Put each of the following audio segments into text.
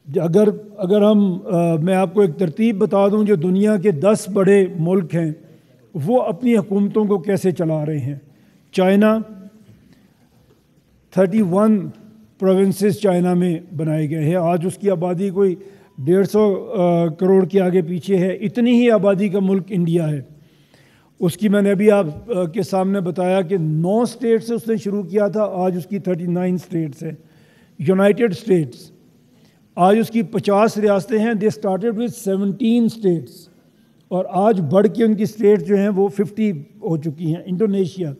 اگر میں آپ کو ایک ترتیب بتا دوں جو دنیا کے 10 بڑے ملک ہیں وہ اپنی حکومتوں کو کیسے چلا رہے ہیں۔ چائنا 31 پروونسز چائنا میں بنائے گئے ہیں، آج اس کی آبادی کوئی 150 کروڑ کے آگے پیچھے ہے۔ اتنی ہی آبادی کا ملک انڈیا ہے، اس کی میں نے ابھی آپ کے سامنے بتایا کہ 9 اسٹیٹ سے اس نے شروع کیا تھا، آج اس کی 39 اسٹیٹس ہیں۔ یونائٹڈ اسٹیٹس آج اس کی 50 ریاستیں ہیں، دے اسٹارٹیڈ وتھ 17 اسٹیٹس، اور آج بڑھ کے ان کی اسٹیٹ جو ہیں وہ 50 ہو چکی ہیں۔ انڈونیشیا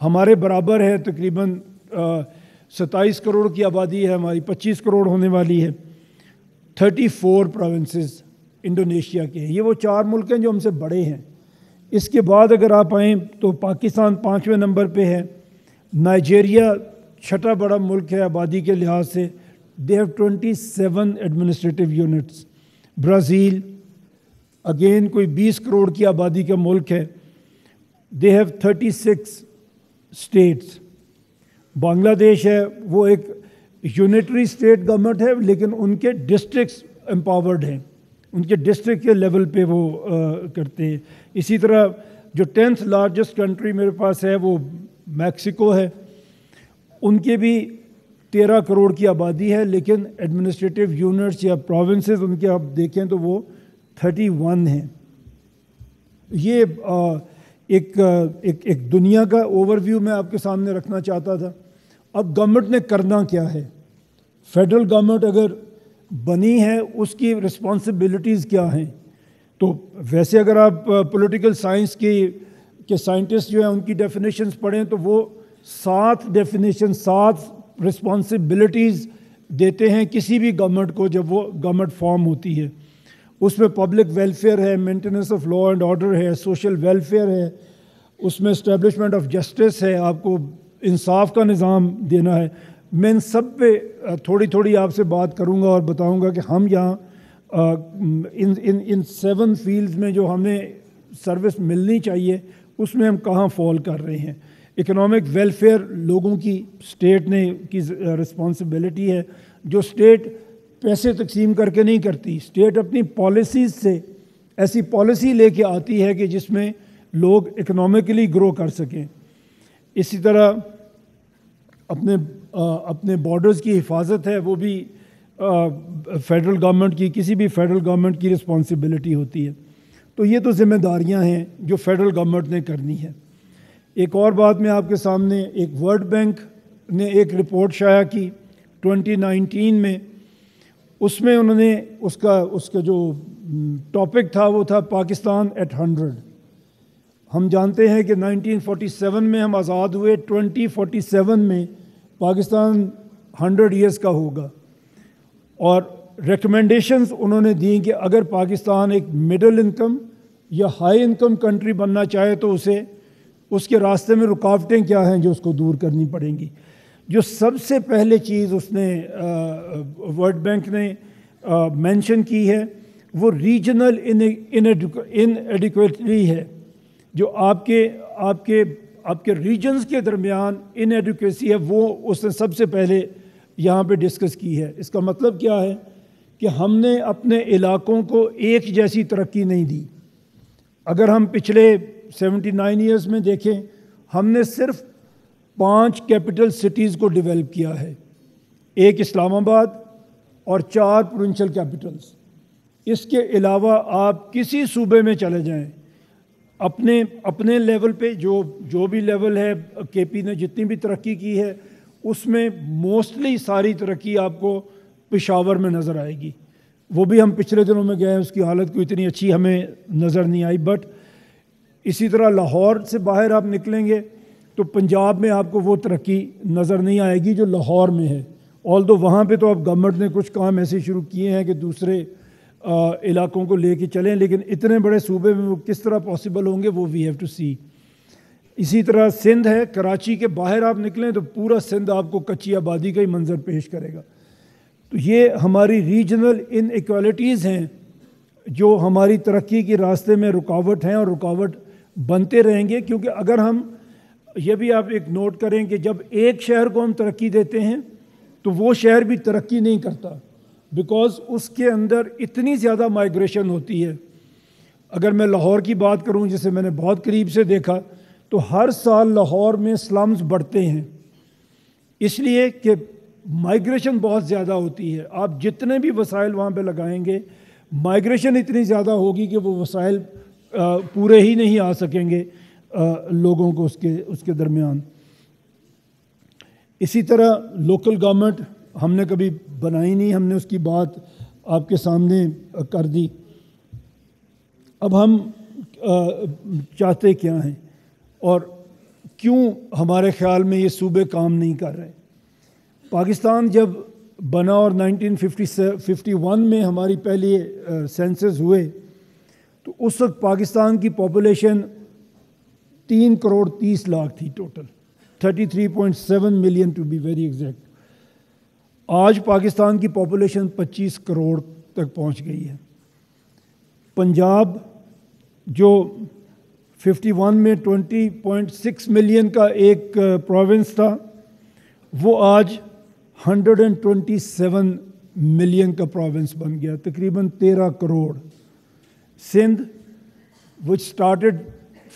ہمارے برابر ہے، تقریباً 27 کروڑ کی آبادی ہے ہماری، 25 کروڑ ہونے والی ہے۔ 34 پروونسز انڈونیشیا کے ہیں۔ یہ وہ 4 ملک ہیں جو ہم سے بڑے ہیں۔ اس کے بعد اگر آپ آئیں تو پاکستان 5ویں نمبر پہ ہے۔ نائجیریا 6واں بڑا ملک ہے آبادی کے لحاظ سے، they have 27 administrative units. Brazil again کوئی 20 کروڑ کی آبادی کا ملک ہے، دے ہیو 36 اسٹیٹس۔ بنگلہ دیش ہے، وہ ایک یونٹری اسٹیٹ گورنمنٹ ہے، لیکن ان کے ڈسٹرکٹس امپاورڈ ہیں، ان کے ڈسٹرکٹ کے لیول پہ وہ کرتے ہیں۔ اسی طرح جو 10th لارجسٹ کنٹری میرے پاس ہے وہ میکسیکو ہے، ان کے بھی 13 کروڑ کی آبادی ہے، لیکن ایڈمنسٹریٹو یونٹس یا پروونسز ان کے آپ دیکھیں تو وہ 31 ہیں۔ یہ ایک دنیا کا اوور ویو میں آپ کے سامنے رکھنا چاہتا تھا۔ اب گورنمنٹ نے کرنا کیا ہے؟ فیڈرل گورنمنٹ اگر بنی ہے اس کی رسپانسبلٹیز کیا ہیں؟ تو ویسے اگر آپ پولیٹیکل سائنس کے سائنٹسٹ جو ہیں ان کی ڈیفینیشنز پڑھیں تو وہ 7 رسپانسبلٹیز دیتے ہیں کسی بھی گورنمنٹ کو جب وہ گورنمنٹ فارم ہوتی ہے۔ اس میں پبلک ویلفیئر ہے، maintenance of law and order ہے، سوشل ویلفیئر ہے، اس میں اسٹیبلشمنٹ آف جسٹس ہے، آپ کو انصاف کا نظام دینا ہے۔ میں ان سب پہ تھوڑی آپ سے بات کروں گا اور بتاؤں گا کہ ہم یہاں ان 7 فیلڈز میں جو ہمیں سروس ملنی چاہیے اس میں ہم کہاں فال کر رہے ہیں۔ اکنامک ویلفیئر لوگوں کی اسٹیٹ نے کی رسپانسبلٹی ہے، جو اسٹیٹ پیسے تقسیم کر کے نہیں کرتی، اسٹیٹ اپنی پالیسیز سے ایسی پالیسی لے کے آتی ہے کہ جس میں لوگ اکنامکلی گرو کر سکیں۔ اسی طرح اپنے بارڈرز کی حفاظت ہے، وہ بھی فیڈرل گورنمنٹ کی، کسی بھی فیڈرل گورنمنٹ کی رسپانسبلٹی ہوتی ہے۔ تو یہ تو ذمہ داریاں ہیں جو فیڈرل گورنمنٹ نے کرنی ہے۔ ایک اور بات میں آپ کے سامنے، ایک ورلڈ بینک نے ایک رپورٹ شائع کی 2019 میں، اس میں انہوں نے اس کا جو ٹاپک تھا وہ تھا پاکستان ایٹ 100۔ ہم جانتے ہیں کہ 1947 میں ہم آزاد ہوئے، 2047 میں پاکستان 100 ایئرس کا ہوگا، اور ریکمنڈیشنز انہوں نے دیں کہ اگر پاکستان ایک مڈل انکم یا ہائی انکم کنٹری بننا چاہے تو اسے اس کے راستے میں رکاوٹیں کیا ہیں جو اس کو دور کرنی پڑیں گی۔ جو سب سے پہلے چیز اس نے ورلڈ بینک نے مینشن کی ہے وہ ریجنل ان ایڈیکویٹلی ہے، جو آپ کے ریجنز کے درمیان ان ایڈیکویسی ہے، وہ اس نے سب سے پہلے یہاں پہ ڈسکس کی ہے۔ اس کا مطلب کیا ہے کہ ہم نے اپنے علاقوں کو ایک جیسی ترقی نہیں دی۔ اگر ہم پچھلے 79 ایئرز میں دیکھیں، ہم نے صرف 5 کیپٹل سٹیز کو ڈیولپ کیا ہے، ایک اسلام آباد اور 4 پروونشل کیپٹلز۔ اس کے علاوہ آپ کسی صوبے میں چلے جائیں، اپنے لیول پہ جو بھی لیول ہے، کے پی نے جتنی بھی ترقی کی ہے اس میں موسٹلی ساری ترقی آپ کو پشاور میں نظر آئے گی۔ وہ بھی ہم پچھلے دنوں میں گئے، اس کی حالت کوئی اتنی اچھی ہمیں نظر نہیں آئی۔ بٹ اسی طرح لاہور سے باہر آپ نکلیں گے تو پنجاب میں آپ کو وہ ترقی نظر نہیں آئے گی جو لاہور میں ہے، آلدو وہاں پہ تو اب گورنمنٹ نے کچھ کام ایسے شروع کیے ہیں کہ دوسرے علاقوں کو لے کے چلیں، لیکن اتنے بڑے صوبے میں وہ کس طرح پاسبل ہوں گے وہ وی ہیو ٹو سی۔ اسی طرح سندھ ہے، کراچی کے باہر آپ نکلیں تو پورا سندھ آپ کو کچی آبادی کا ہی منظر پیش کرے گا۔ تو یہ ہماری ریجنل ان ایکوالٹیز ہیں جو ہماری ترقی کے راستے میں رکاوٹ ہیں اور رکاوٹ بنتے رہیں گے، کیونکہ اگر ہم یہ بھی آپ ایک نوٹ کریں کہ جب ایک شہر کو ہم ترقی دیتے ہیں تو وہ شہر بھی ترقی نہیں کرتا۔ بیکاز اس کے اندر اتنی زیادہ مائیگریشن ہوتی ہے. اگر میں لاہور کی بات کروں جسے میں نے بہت قریب سے دیکھا تو ہر سال لاہور میں سلمز بڑھتے ہیں اس لیے کہ مائیگریشن بہت زیادہ ہوتی ہے. آپ جتنے بھی وسائل وہاں پہ لگائیں گے مائیگریشن اتنی زیادہ ہوگی کہ وہ وسائل پورے ہی نہیں آ سکیں گے لوگوں کو اس کے درمیان. اسی طرح لوکل گورنمنٹ ہم نے کبھی بنائی نہیں, ہم نے اس کی بات آپ کے سامنے کر دی. اب ہم چاہتے کیا ہیں اور کیوں ہمارے خیال میں یہ صوبے کام نہیں کر رہے. پاکستان جب بنا اور 1951 میں ہماری پہلی سینسز ہوئے تو اس وقت پاکستان کی پاپولیشن 3 کروڑ 30 لاکھ تھی total, 33.7 million to be very exact. آج پاکستان کی پاپولیشن 25 کروڑ تک پہنچ گئی ہے. پنجاب جو 51 میں 20.6 ملین کا ایک پروونس تھا وہ آج 127 ملین کا پروونس بن گیا, تقریباً 13 crore. Sindh which started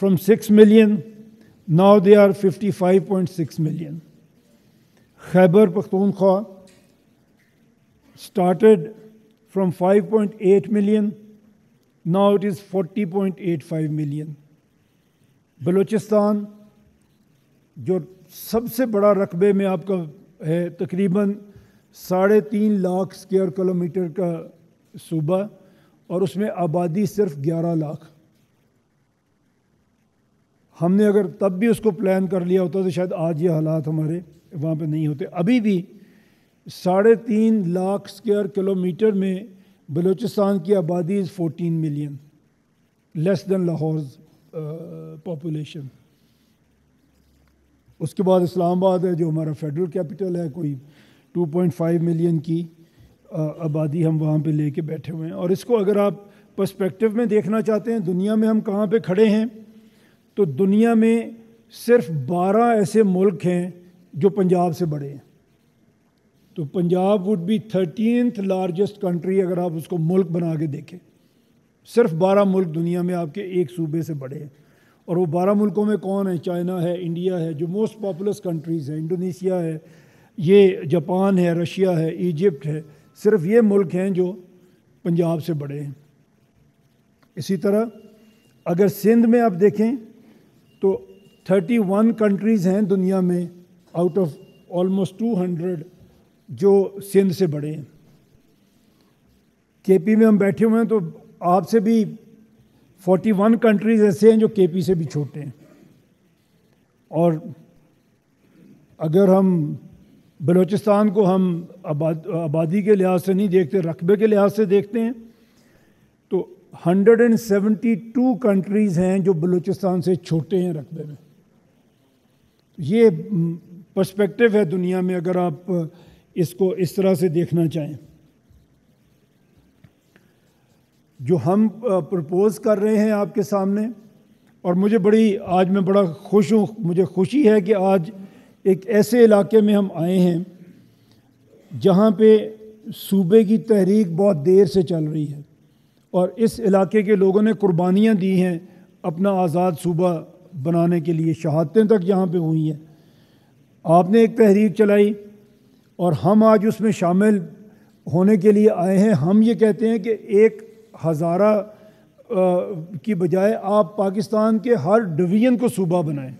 from 6 million, now they are 55.6 million. Khyber Pakhtunkhwa started from 5.8 million, now it is 40.85 million. Balochistan جو سب سے بڑا رقبے میں آپ کا ہے, تقریباً 3.5 لاکھ اسکوائر کلومیٹر کا صوبہ اور اس میں آبادی صرف 11 لاکھ. ہم نے اگر تب بھی اس کو پلان کر لیا ہوتا تو شاید آج یہ حالات ہمارے وہاں پہ نہیں ہوتے. ابھی بھی 3.5 لاکھ اسکوائر کلومیٹر میں بلوچستان کی آبادی 14 ملین, لیس دین لاہورز پاپولیشن. اس کے بعد اسلام آباد ہے جو ہمارا فیڈرل کیپٹل ہے, کوئی 2.5 ملین کی آبادی ہم وہاں پہ لے کے بیٹھے ہوئے ہیں. اور اس کو اگر آپ پرسپیکٹو میں دیکھنا چاہتے ہیں دنیا میں ہم کہاں پہ کھڑے ہیں, تو دنیا میں صرف 12 ایسے ملک ہیں جو پنجاب سے بڑے ہیں. تو Punjab would be 13th largest country اگر آپ اس کو ملک بنا کے دیکھیں. صرف 12 ملک دنیا میں آپ کے ایک صوبے سے بڑے ہیں. اور وہ 12 ملکوں میں کون ہیں؟ چائنا ہے, انڈیا ہے جو موسٹ پاپولس کنٹریز ہیں, انڈونیشیا ہے, یہ جاپان ہے, رشیا ہے, ایجپٹ ہے. صرف یہ ملک ہیں جو پنجاب سے بڑے ہیں. اسی طرح اگر سندھ میں آپ دیکھیں تو 31 کنٹریز ہیں دنیا میں آؤٹ آف آلموسٹ 200 جو سندھ سے بڑے ہیں. کے پی میں ہم بیٹھے ہوئے ہیں تو آپ سے بھی 41 کنٹریز ایسے ہیں جو کے پی سے بھی چھوٹے ہیں. اور اگر ہم بلوچستان کو ہم آبادی کے لحاظ سے نہیں دیکھتے, رقبے کے لحاظ سے دیکھتے ہیں تو 172 کنٹریز ہیں جو بلوچستان سے چھوٹے ہیں رقبے میں. یہ پرسپیکٹو ہے دنیا میں اگر آپ اس کو اس طرح سے دیکھنا چاہیں. جو ہم پرپوز کر رہے ہیں آپ کے سامنے, اور آج میں بڑا خوش ہوں, مجھے خوشی ہے کہ آج ایک ایسے علاقے میں ہم آئے ہیں جہاں پہ صوبے کی تحریک بہت دیر سے چل رہی ہے اور اس علاقے کے لوگوں نے قربانیاں دی ہیں اپنا آزاد صوبہ بنانے کے لیے, شہادتیں تک یہاں پہ ہوئی ہیں. آپ نے ایک تحریک چلائی اور ہم آج اس میں شامل ہونے کے لیے آئے ہیں. ہم یہ کہتے ہیں کہ ایک ہزارہ کی بجائے آپ پاکستان کے ہر ڈویژن کو صوبہ بنائیں.